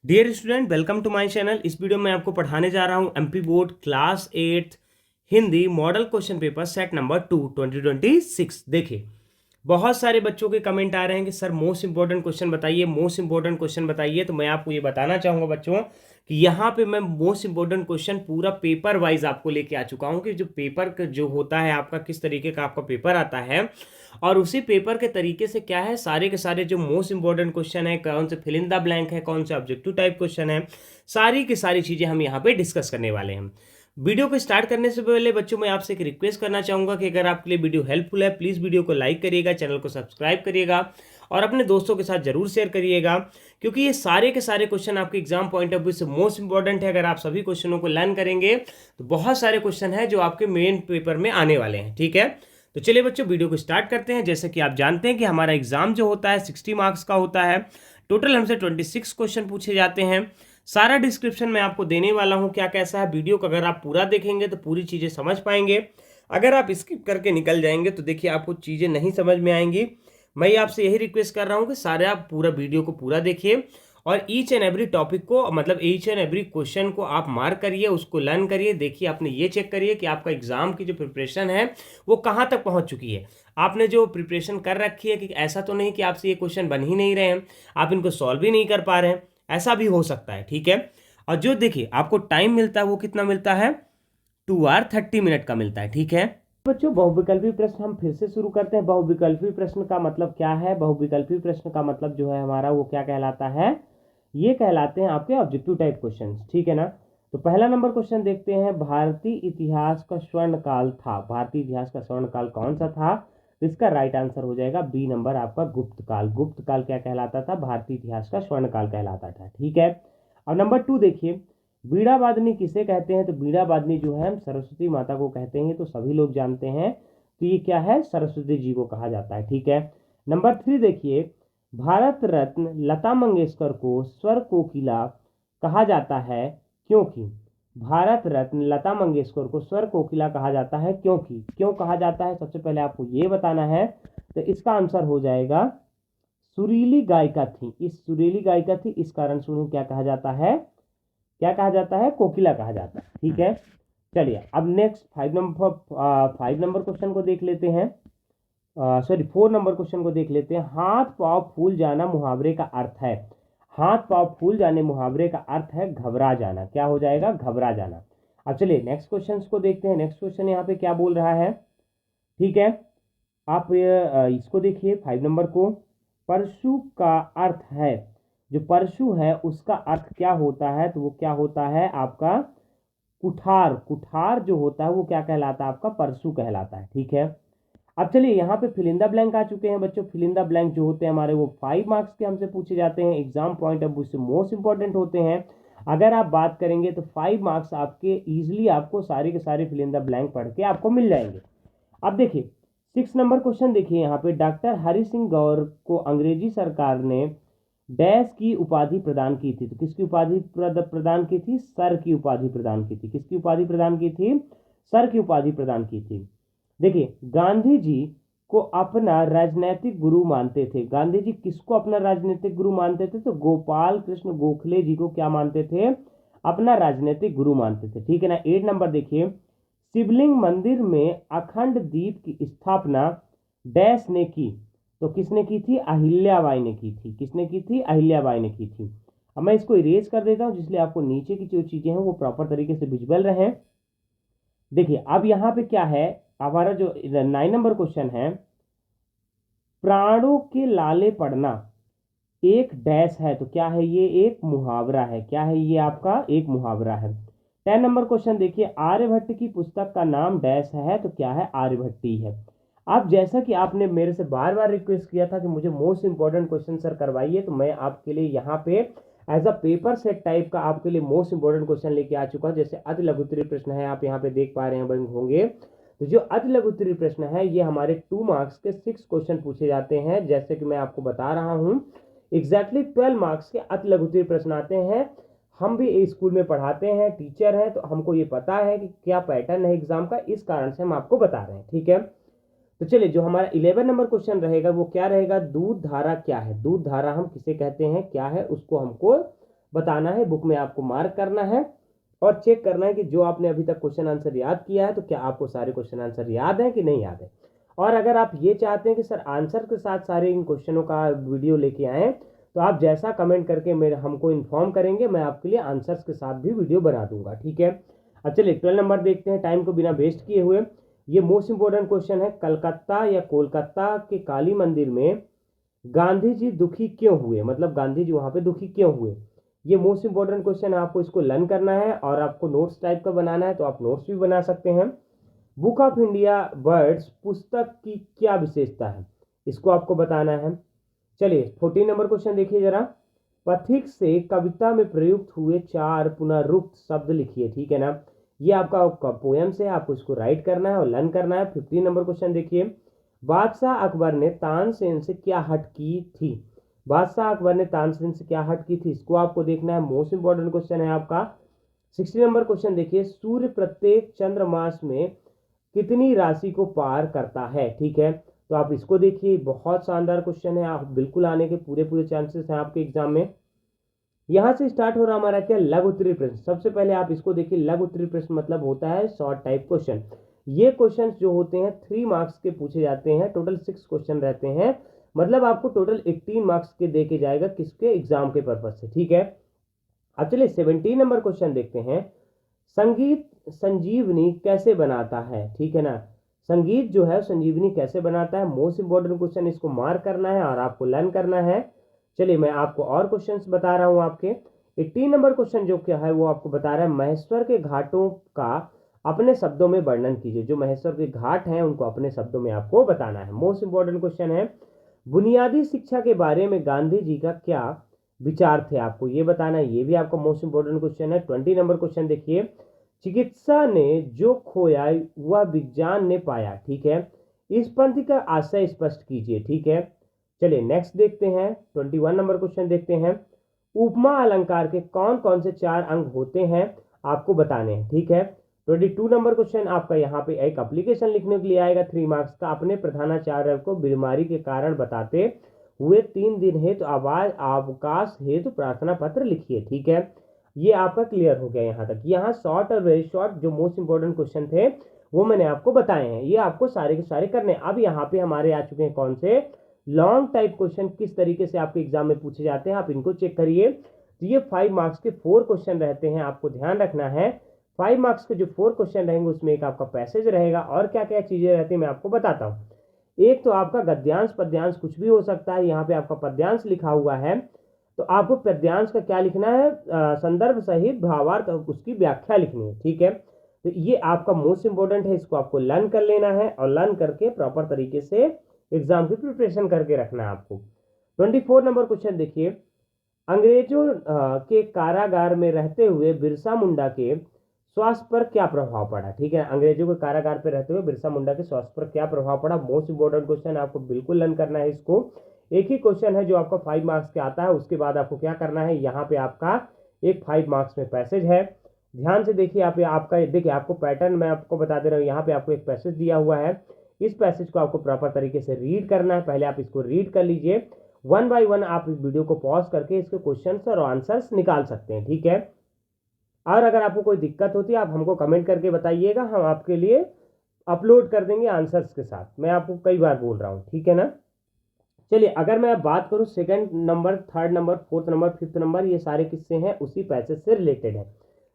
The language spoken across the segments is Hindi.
Dear student, welcome to my channel. इस वीडियो में आपको पढ़ाने जा रहा हूं MP board class 8 Hindi model question paper set number 2 2026। देखिए, बहुत सारे बच्चों के कमेंट आ रहे हैं कि सर मोस्ट इंपॉर्टेंट क्वेश्चन बताइए, मोस्ट इंपॉर्टेंट क्वेश्चन बताइए। तो मैं आपको ये बताना चाहूंगा बच्चों कि यहाँ पे मैं मोस्ट इंपॉर्टेंट क्वेश्चन पूरा पेपर वाइज आपको लेके आ चुका हूँ कि जो पेपर जो होता है आपका, किस तरीके का आपका पेपर आता है और उसी पेपर के तरीके से क्या है, सारे के सारे जो मोस्ट इंपॉर्टेंट क्वेश्चन है, कौन से फिल इन द ब्लैंक है, कौन से ऑब्जेक्टिव टाइप क्वेश्चन है, सारी की सारी चीज़ें हम यहाँ पे डिस्कस करने वाले हैं। वीडियो को स्टार्ट करने से पहले बच्चों मैं आपसे एक रिक्वेस्ट करना चाहूंगा कि अगर आपके लिए वीडियो हेल्पफुल है, प्लीज़ वीडियो को लाइक करिएगा, चैनल को सब्सक्राइब करिएगा और अपने दोस्तों के साथ जरूर शेयर करिएगा, क्योंकि ये सारे के सारे क्वेश्चन आपके एग्जाम पॉइंट ऑफ व्यू से मोस्ट इंपॉर्टेंट है। अगर आप सभी क्वेश्चनों को लर्न करेंगे तो बहुत सारे क्वेश्चन हैं जो आपके मेन पेपर में आने वाले हैं। ठीक है, तो चलिए बच्चों वीडियो को स्टार्ट करते हैं। जैसे कि आप जानते हैं कि हमारा एग्जाम जो होता है 60 मार्क्स का होता है। टोटल हमसे 26 क्वेश्चन पूछे जाते हैं। सारा डिस्क्रिप्शन मैं आपको देने वाला हूं क्या कैसा है। वीडियो को अगर आप पूरा देखेंगे तो पूरी चीज़ें समझ पाएंगे। अगर आप स्किप करके निकल जाएंगे तो देखिए आपको चीज़ें नहीं समझ में आएंगी। मैं आपसे यही रिक्वेस्ट कर रहा हूं कि सारे आप पूरा वीडियो को पूरा देखिए और ईच एंड एवरी टॉपिक को, मतलब ईच एंड एवरी क्वेश्चन को आप मार्क करिए, उसको लर्न करिए। देखिए, आपने ये चेक करिए कि आपका एग्जाम की जो प्रिपरेशन है वो कहाँ तक पहुँच चुकी है। आपने जो प्रिपरेशन कर रखी है कि ऐसा तो नहीं कि आपसे ये क्वेश्चन बन ही नहीं रहे हैं, आप इनको सॉल्व ही नहीं कर पा रहे हैं, ऐसा भी हो सकता है। ठीक है, और जो देखिए आपको टाइम मिलता है वो कितना मिलता है, 2 hour 30 minute का मिलता है। ठीक है बच्चों, बहुविकल्पी प्रश्न हम फिर से शुरू करते हैं। बहुविकल्पी प्रश्न का मतलब क्या है? बहुविकल्पी प्रश्न का मतलब जो है हमारा वो क्या कहलाता है, ये कहलाते हैं आपके ऑब्जेक्टिव टाइप क्वेश्चन। ठीक है ना। तो पहला नंबर क्वेश्चन देखते हैं। भारतीय इतिहास का स्वर्ण काल था, भारतीय इतिहास का स्वर्ण काल कौन सा था? तो इसका राइट आंसर हो जाएगा बी नंबर आपका गुप्त काल। गुप्त काल क्या कहलाता था? भारतीय इतिहास का स्वर्ण काल कहलाता था। ठीक है, अब नंबर 2 देखिए, बीड़ा वादनी किसे कहते हैं? तो बीड़ा वादनी जो है हम सरस्वती माता को कहते हैं, तो सभी लोग जानते हैं। तो ये क्या है? सरस्वती जी को कहा जाता है। ठीक है, नंबर 3 देखिए, भारत रत्न लता मंगेशकर को स्वर कोकिला कहा जाता है क्योंकि? भारत रत्न लता मंगेशकर को स्वर कोकिला कहा जाता है क्योंकि? क्यों कहा जाता है सबसे पहले आपको ये बताना है। तो इसका आंसर हो जाएगा सुरीली गायिका थी, इस सुरीली गायिका थी, इस कारण से उन्हें क्या कहा जाता है? क्या कहा जाता है? कोकिला कहा जाता है। ठीक है, चलिए अब नेक्स्ट 5 नंबर क्वेश्चन को देख लेते हैं। सॉरी 4 नंबर क्वेश्चन को देख लेते हैं। हाथ पांव फूल जाना मुहावरे का अर्थ है। हाथ पांव फूल जाने मुहावरे का अर्थ है घबरा जाना। क्या हो जाएगा? घबरा जाना। अब चलिए नेक्स्ट क्वेश्चन को देखते हैं। नेक्स्ट क्वेश्चन यहाँ पे क्या बोल रहा है? ठीक है, आप इसको देखिए 5 नंबर को। परशु का अर्थ है, जो परशु है उसका अर्थ क्या होता है? तो वो क्या होता है आपका? कुठार। कुठार जो होता है वो क्या कहलाता है? आपका परशु कहलाता है। ठीक है, अब चलिए यहाँ पे फिल इन द ब्लैंक आ चुके हैं बच्चों। फिल इन द ब्लैंक जो होते हैं हमारे वो 5 मार्क्स के हमसे पूछे जाते हैं, एग्जाम पॉइंट ऑफ व्यू से मोस्ट इंपॉर्टेंट होते हैं। अगर आप बात करेंगे तो 5 मार्क्स आपके इजिली आपको सारे के सारे फिल इन द ब्लैंक पढ़ के आपको मिल जाएंगे। अब देखिए 6 नंबर क्वेश्चन देखिए, यहाँ पे डॉक्टर हरि सिंह गौर को अंग्रेजी सरकार ने डैश की उपाधि प्रदान की थी। तो किसकी उपाधि प्रदान की थी? सर की उपाधि प्रदान की थी। किसकी उपाधि प्रदान की थी? सर की उपाधि प्रदान की थी। देखिए, गांधी जी को अपना राजनीतिक गुरु मानते थे। गांधी जी किसको अपना राजनीतिक गुरु मानते थे? तो गोपाल कृष्ण गोखले जी को क्या मानते थे? अपना राजनीतिक गुरु मानते थे। ठीक है ना। 8 नंबर देखिए, शिवलिंग मंदिर में अखंड दीप की स्थापना डैश ने की। तो किसने की थी? अहिल्याबाई ने की थी। किसने की थी? अहिल्याबाई ने की थी। अब मैं इसको इरेज कर देता हूं जिसलिए आपको नीचे की जो चीजें हैं वो प्रॉपर तरीके से विजुअल रहे। देखिए अब यहां पे क्या है, हमारा जो 9 नंबर क्वेश्चन है, प्राणों के लाले पड़ना एक डैश है। तो क्या है? ये एक मुहावरा है। क्या है? ये आपका एक मुहावरा है। 10 नंबर क्वेश्चन देखिए, आर्यभट्ट की पुस्तक का नाम डैश है। तो क्या है? आर्यभट्टी है। अब जैसा कि आपने मेरे से बार बार रिक्वेस्ट किया था कि मुझे मोस्ट इंपॉर्टेंट क्वेश्चन सर करवाइए, तो मैं आपके लिए यहाँ पे as a paper set type का आपके लिए मोस्ट इंपॉर्टेंट क्वेश्चन लेके आ चुका हूँ। जैसे अति लघु उत्तरीय प्रश्न है, आप यहाँ पे देख पा रहे हैं होंगे। तो जो अति लघु उत्तरीय प्रश्न है ये हमारे 2 मार्क्स के 6 क्वेश्चन पूछे जाते हैं। जैसे कि मैं आपको बता रहा हूँ, एग्जैक्टली 12 मार्क्स के अति लघु उत्तरीय प्रश्न आते हैं। हम भी स्कूल में पढ़ाते हैं, टीचर हैं, तो हमको ये पता है कि क्या पैटर्न है एग्जाम का, इस कारण से हम आपको बता रहे हैं। ठीक है, तो चलिए जो हमारा 11 नंबर क्वेश्चन रहेगा वो क्या रहेगा? दूध धारा क्या है? दूध धारा हम किसे कहते हैं, क्या है, उसको हमको बताना है, बुक में आपको मार्क करना है और चेक करना है कि जो आपने अभी तक क्वेश्चन आंसर याद किया है तो क्या आपको सारे क्वेश्चन आंसर याद है कि नहीं याद है। और अगर आप ये चाहते हैं कि सर आंसर के साथ सारे इन क्वेश्चनों का वीडियो लेके आए तो आप जैसा कमेंट करके मेरे हमको इन्फॉर्म करेंगे, मैं आपके लिए आंसर्स के साथ भी वीडियो बना दूंगा, ठीक है। अब चलिए 12 नंबर देखते हैं टाइम को बिना वेस्ट किए हुए। ये मोस्ट इंपोर्टेंट क्वेश्चन है, कलकत्ता या कोलकाता के काली मंदिर में गांधी जी दुखी क्यों हुए, मतलब गांधी जी वहां पे दुखी क्यों हुए। ये मोस्ट इंपोर्टेंट क्वेश्चन है, आपको इसको लर्न करना है और आपको नोट्स टाइप का बनाना है तो आप नोट्स भी बना सकते हैं। बुक ऑफ इंडिया वर्ड्स पुस्तक की क्या विशेषता है, इसको आपको बताना है। चलिए 14 नंबर क्वेश्चन देखिए जरा। पथिक से कविता में प्रयुक्त हुए 4 पुनरुक्त शब्द लिखिए, ठीक है ना। ये आपका पोयम से आपको इसको राइट करना है और लर्न करना है। 15 नंबर क्वेश्चन देखिए। बादशाह अकबर ने तानसेन से क्या हट की थी, बादशाह अकबर ने तानसेन से क्या हट की थी, इसको आपको देखना है, मोस्ट इंपॉर्टेंट क्वेश्चन है आपका। 60 नंबर क्वेश्चन देखिए। सूर्य प्रत्येक चंद्रमास में कितनी राशि को पार करता है, ठीक है। तो आप इसको देखिए, बहुत शानदार क्वेश्चन है, आप बिल्कुल आने के पूरे पूरे चांसेस हैं आपके एग्जाम में। यहां से स्टार्ट हो रहा हमारा क्या, लघु उत्तरीय प्रश्न। सबसे पहले आप इसको देखिए, लघु उत्तरीय प्रश्न मतलब होता है शॉर्ट टाइप क्वेश्चन। ये क्वेश्चन जो होते हैं 3 मार्क्स के पूछे जाते हैं, टोटल 6 क्वेश्चन रहते हैं, मतलब आपको टोटल 18 मार्क्स के दे के जाएगा किसके, एग्जाम के पर्पज से, ठीक है। अब चलिए 17 नंबर क्वेश्चन देखते हैं। संगीत संजीवनी कैसे बनाता है, ठीक है ना। संगीत जो है संजीवनी कैसे बनाता है, मोस्ट इंपॉर्टेंट क्वेश्चन, इसको मार्क करना है और आपको लर्न करना है। चलिए मैं आपको और क्वेश्चंस बता रहा हूं आपके। 18 नंबर क्वेश्चन जो क्या है वो आपको बता रहा है, महेश्वर के घाटों का अपने शब्दों में वर्णन कीजिए। जो महेश्वर के घाट हैं उनको अपने शब्दों में आपको बताना है। मोस्ट इंपॉर्टेंट क्वेश्चन है, बुनियादी शिक्षा के बारे में गांधी जी का क्या विचार थे, आपको ये बताना है। ये भी आपका मोस्ट इंपॉर्टेंट क्वेश्चन है। 20 नंबर क्वेश्चन देखिए। चिकित्सा ने जो खोया वह विज्ञान ने पाया, ठीक है। इस पंक्ति का आशय स्पष्ट कीजिए, ठीक है। चलिए नेक्स्ट देखते हैं, 21 नंबर क्वेश्चन देखते हैं। उपमा अलंकार के कौन कौन से 4 अंग होते हैं, आपको बताने हैं, ठीक है। 22 नंबर क्वेश्चन आपका यहाँ पे एक एप्लीकेशन लिखने के लिए आएगा 3 मार्क्स का। अपने प्रधानाचार्य को बीमारी के कारण बताते हुए 3 दिन हेतु आवाज अवकाश हेतु प्रार्थना पत्र लिखिए, ठीक है। ये आपका क्लियर हो गया यहाँ तक। यहाँ शॉर्ट और वेरी शॉर्ट जो मोस्ट इंपोर्टेंट क्वेश्चन थे वो मैंने आपको बताए हैं, ये आपको सारे के सारे करने हैं। अब यहाँ पे हमारे आ चुके हैं कौन से, लॉन्ग टाइप क्वेश्चन, किस तरीके से आपके एग्जाम में पूछे जाते हैं, आप इनको चेक करिए। तो ये 5 मार्क्स के 4 क्वेश्चन रहते हैं, आपको ध्यान रखना है। 5 मार्क्स के जो 4 क्वेश्चन रहेंगे उसमें एक आपका पैसेज रहेगा और क्या क्या चीजें रहती है मैं आपको बताता हूँ। एक तो आपका गद्यांश पद्यांश कुछ भी हो सकता है, यहाँ पे आपका पद्यांश लिखा हुआ है तो आपको पद्यांश का क्या लिखना है, संदर्भ सहित भावार्थ उसकी व्याख्या लिखनी है, ठीक है। तो ये आपका मोस्ट इंपोर्टेंट है, इसको आपको लर्न कर लेना है और लर्न करके प्रॉपर तरीके से एग्जाम की प्रिपरेशन करके रखना है आपको। 24 नंबर क्वेश्चन देखिए। अंग्रेजों के कारागार में रहते हुए बिरसा मुंडा के स्वास्थ्य पर क्या प्रभाव पड़ा, ठीक है। अंग्रेजों के कारागार पर रहते हुए बिरसा मुंडा के स्वास्थ्य पर क्या प्रभाव पड़ा, मोस्ट इंपोर्टेंट क्वेश्चन, आपको बिल्कुल लर्न करना है इसको। एक ही क्वेश्चन है जो आपका 5 मार्क्स के आता है, उसके बाद आपको क्या करना है, यहाँ पे आपका एक 5 मार्क्स में पैसेज है। ध्यान से देखिए, आप आपका देखिए आपको पैटर्न मैं आपको बता दे रहा हूँ। यहाँ पे आपको एक पैसेज दिया हुआ है, इस पैसेज को आपको प्रॉपर तरीके से रीड करना है। पहले आप इसको रीड कर लीजिए, 1 बाय 1 आप इस वीडियो को पॉज करके इसके क्वेश्चन और आंसर्स निकाल सकते हैं, ठीक है। और अगर आपको कोई दिक्कत होती है आप हमको कमेंट करके बताइएगा, हम आपके लिए अपलोड कर देंगे आंसर्स के साथ। मैं आपको कई बार बोल रहा हूँ, ठीक है ना। चलिए अगर मैं बात करूं 2nd number, 3rd number, 4th number, 5th number, ये सारे किस्से हैं उसी पैसेज से रिलेटेड है।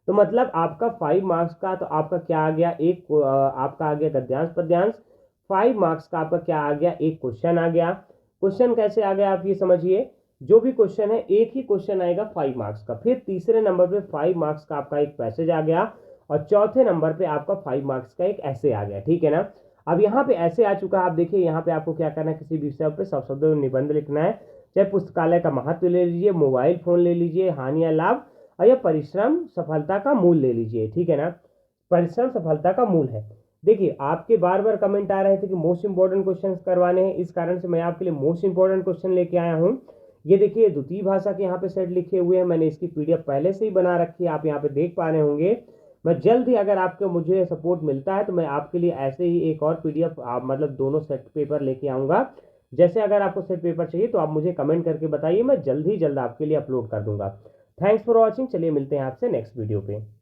तो मतलब आपका 5 मार्क्स का तो आपका क्या आ गया, एक आपका आ गया गद्यांश पद्यांश। 5 मार्क्स का आपका क्या आ गया, एक क्वेश्चन आ गया। क्वेश्चन कैसे आ गया आप ये समझिए, जो भी क्वेश्चन है एक ही क्वेश्चन आएगा 5 मार्क्स का। फिर तीसरे नंबर पे 5 मार्क्स का आपका एक पैसेज आ गया और चौथे नंबर पे आपका 5 मार्क्स का एक ऐसे आ गया, ठीक है ना। अब यहाँ पे ऐसे आ चुका है, आप देखिए यहाँ पे आपको क्या करना है, किसी विषय पे 100 शब्दों में निबंध लिखना है। चाहे पुस्तकालय का महत्व ले लीजिए, मोबाइल फोन ले लीजिए, हानि या लाभ, और या परिश्रम सफलता का मूल ले लीजिए, ठीक है ना। परिश्रम सफलता का मूल है। देखिए आपके बार बार कमेंट आ रहे थे कि मोस्ट इंपॉर्टेंट क्वेश्चन करवाने हैं, इस कारण से मैं आपके लिए मोस्ट इंपॉर्टेंट क्वेश्चन लेके आया हूँ। ये देखिए द्वितीय भाषा के यहाँ पे सेट लिखे हुए हैं, मैंने इसकी पीडीएफ पहले से ही बना रखी है, आप यहाँ पे देख पा रहे होंगे। मैं जल्द ही अगर आपको मुझे सपोर्ट मिलता है तो मैं आपके लिए ऐसे ही एक और पीडीएफ मतलब दोनों सेट पेपर लेके आऊँगा। जैसे अगर आपको सेट पेपर चाहिए तो आप मुझे कमेंट करके बताइए, मैं जल्द ही जल्द आपके लिए अपलोड कर दूंगा। Thanks for watching. चलिए मिलते हैं आपसे नेक्स्ट वीडियो पे।